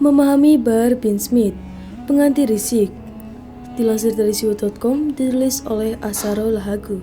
Memahami Bahar bin Smith, Pengganti Rizik. Dilansir dari siwut.com, ditulis oleh Asaro Lahagu.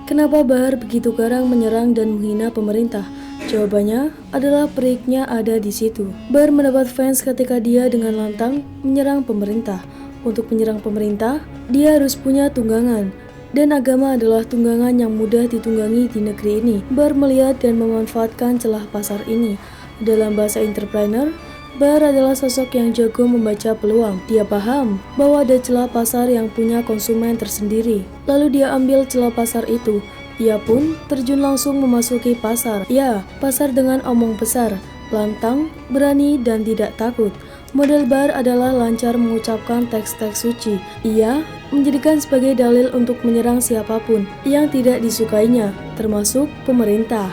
Kenapa Bahar begitu garang menyerang dan menghina pemerintah? Jawabannya adalah periknya ada di situ. Bahar mendapat fans ketika dia dengan lantang menyerang pemerintah. Untuk menyerang pemerintah, dia harus punya tunggangan. Dan agama adalah tunggangan yang mudah ditunggangi di negeri ini. Bahar melihat dan memanfaatkan celah pasar ini. Dalam bahasa entrepreneur, Bahar adalah sosok yang jago membaca peluang. Dia paham bahwa ada celah pasar yang punya konsumen tersendiri. Lalu dia ambil celah pasar itu. Ia pun terjun langsung memasuki pasar. Ya, pasar dengan omong besar, lantang, berani, dan tidak takut. Model Bahar adalah lancar mengucapkan teks-teks suci. Ia menjadikan sebagai dalil untuk menyerang siapapun yang tidak disukainya, termasuk pemerintah.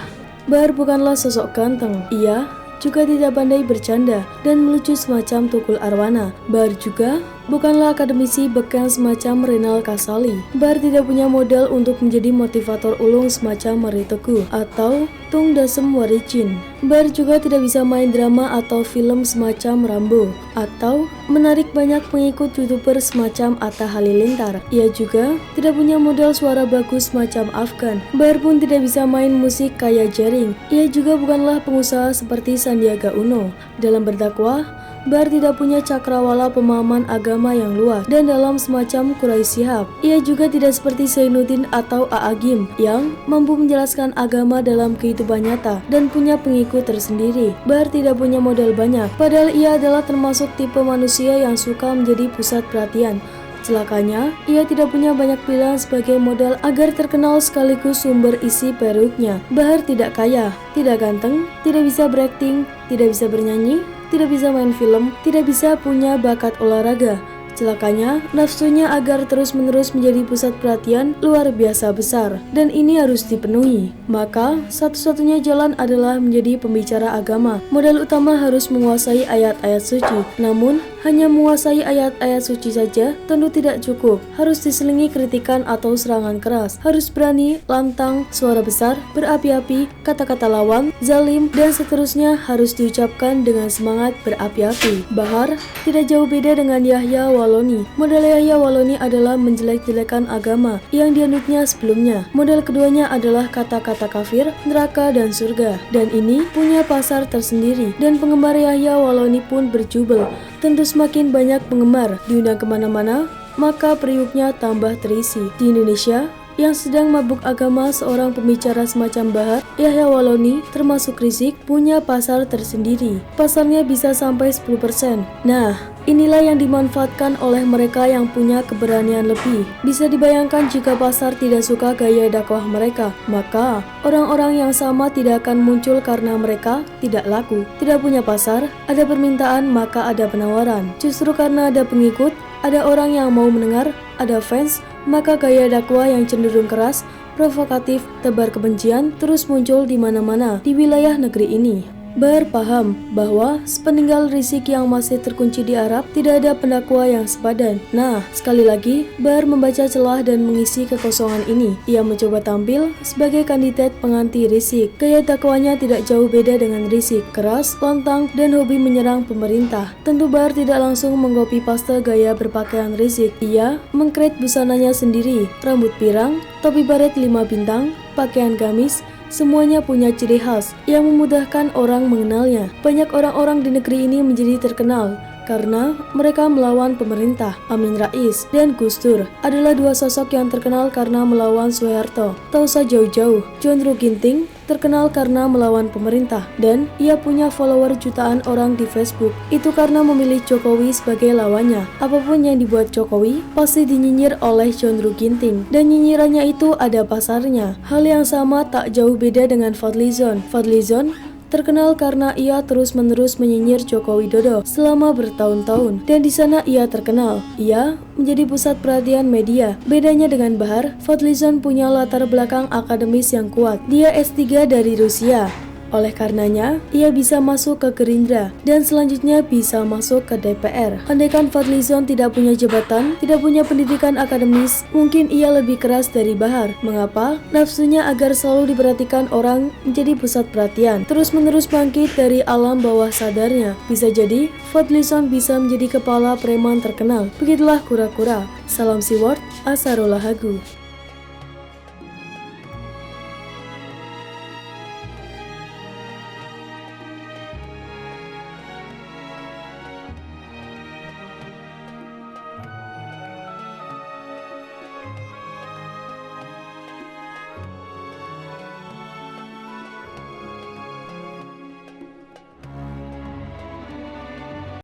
Bahar bukanlah sosok ganteng. Ia juga tidak pandai bercanda dan melucu semacam Tukul Arwana. Bahar juga bukanlah akademisi beken semacam Renal Kasali. Bahar tidak punya modal untuk menjadi motivator ulung semacam Marie Teguh atau Tung Dasem Waricin. Bahar juga tidak bisa main drama atau film semacam Rambo atau menarik banyak pengikut YouTuber semacam Atta Halilintar. Ia juga tidak punya modal suara bagus semacam Afgan. Bahar pun tidak bisa main musik kayak Jaring. Ia juga bukanlah pengusaha seperti Sandiaga Uno. Dalam berdakwah, Bahar tidak punya cakrawala pemahaman agama yang luas dan dalam semacam Quraisy Shihab. Ia juga tidak seperti Zainuddin atau A'agim yang mampu menjelaskan agama dalam kehidupan nyata dan punya pengikut tersendiri. Bahar tidak punya modal banyak, padahal ia adalah termasuk tipe manusia yang suka menjadi pusat perhatian. Celakanya, ia tidak punya banyak pilihan sebagai modal agar terkenal sekaligus sumber isi peruknya. Bahar tidak kaya, tidak ganteng, tidak bisa berakting, tidak bisa bernyanyi, tidak bisa main film, tidak bisa punya bakat olahraga. Celakanya, nafsunya agar terus-menerus menjadi pusat perhatian luar biasa besar, dan ini harus dipenuhi. Maka, satu-satunya jalan adalah menjadi pembicara agama. Modal utama harus menguasai ayat-ayat suci. Namun, hanya menguasai ayat-ayat suci saja tentu tidak cukup. Harus diselingi kritikan atau serangan keras. Harus berani, lantang, suara besar, berapi-api, kata-kata lawan, zalim, dan seterusnya harus diucapkan dengan semangat berapi-api. Bahar tidak jauh beda dengan Yahya Waloni. Modal Yahya Waloni adalah menjelek-jelekan agama yang dianutnya sebelumnya. Modal keduanya adalah kata-kata kafir, neraka, dan surga. Dan ini punya pasar tersendiri. Dan penggemar Yahya Waloni pun berjubel. Tentu semakin banyak penggemar diundang kemana-mana, maka periuknya tambah terisi. Di Indonesia, yang sedang mabuk agama, seorang pembicara semacam Bahar, Yahya Waloni, termasuk Rizik, punya pasar tersendiri. Pasarnya bisa sampai 10%. Nah, inilah yang dimanfaatkan oleh mereka yang punya keberanian lebih. Bisa dibayangkan jika pasar tidak suka gaya dakwah mereka, maka orang-orang yang sama tidak akan muncul karena mereka tidak laku. Tidak punya pasar, ada permintaan maka ada penawaran. Justru karena ada pengikut, ada orang yang mau mendengar, ada fans, maka gaya dakwah yang cenderung keras, provokatif, tebar kebencian terus muncul di mana-mana di wilayah negeri ini. Bahar paham bahwa sepeninggal Rizik yang masih terkunci di Arab, tidak ada pendakwa yang sepadan. Nah, sekali lagi, Bahar membaca celah dan mengisi kekosongan ini. Ia mencoba tampil sebagai kandidat pengganti Rizik. Gaya dakwanya tidak jauh beda dengan Rizik, keras, lantang, dan hobi menyerang pemerintah. Tentu Bahar tidak langsung mengcopy paste gaya berpakaian Rizik. Ia mengcreate busananya sendiri, rambut pirang, topi baret 5 bintang, pakaian gamis, semuanya punya ciri khas yang memudahkan orang mengenalnya. Banyak orang-orang di negeri ini menjadi terkenal karena mereka melawan pemerintah. Amin Rais dan Gus Dur adalah dua sosok yang terkenal karena melawan Soeharto. Tak usah jauh-jauh, John Ruh Ginting terkenal karena melawan pemerintah dan ia punya follower jutaan orang di Facebook. Itu karena memilih Jokowi sebagai lawannya. Apapun yang dibuat Jokowi pasti dinyinyir oleh John Ruh Ginting dan nyinyirannya itu ada pasarnya. Hal yang sama tak jauh beda dengan Fadlizon. Fadlizon terkenal karena ia terus-menerus menyinyir Joko Widodo selama bertahun-tahun, dan di sana ia terkenal. Ia menjadi pusat perhatian media. Bedanya dengan Bahar, Fadlizon punya latar belakang akademis yang kuat. Dia S3 dari Rusia. Oleh karenanya, ia bisa masuk ke Gerindra dan selanjutnya bisa masuk ke DPR. Andaikan Fadlizon tidak punya jabatan, tidak punya pendidikan akademis, mungkin ia lebih keras dari Bahar. Mengapa? Nafsunya agar selalu diperhatikan orang menjadi pusat perhatian, terus-menerus bangkit dari alam bawah sadarnya. Bisa jadi, Fadlizon bisa menjadi kepala preman terkenal. Begitulah kura-kura. Salam Siward, Asarul Lahagu.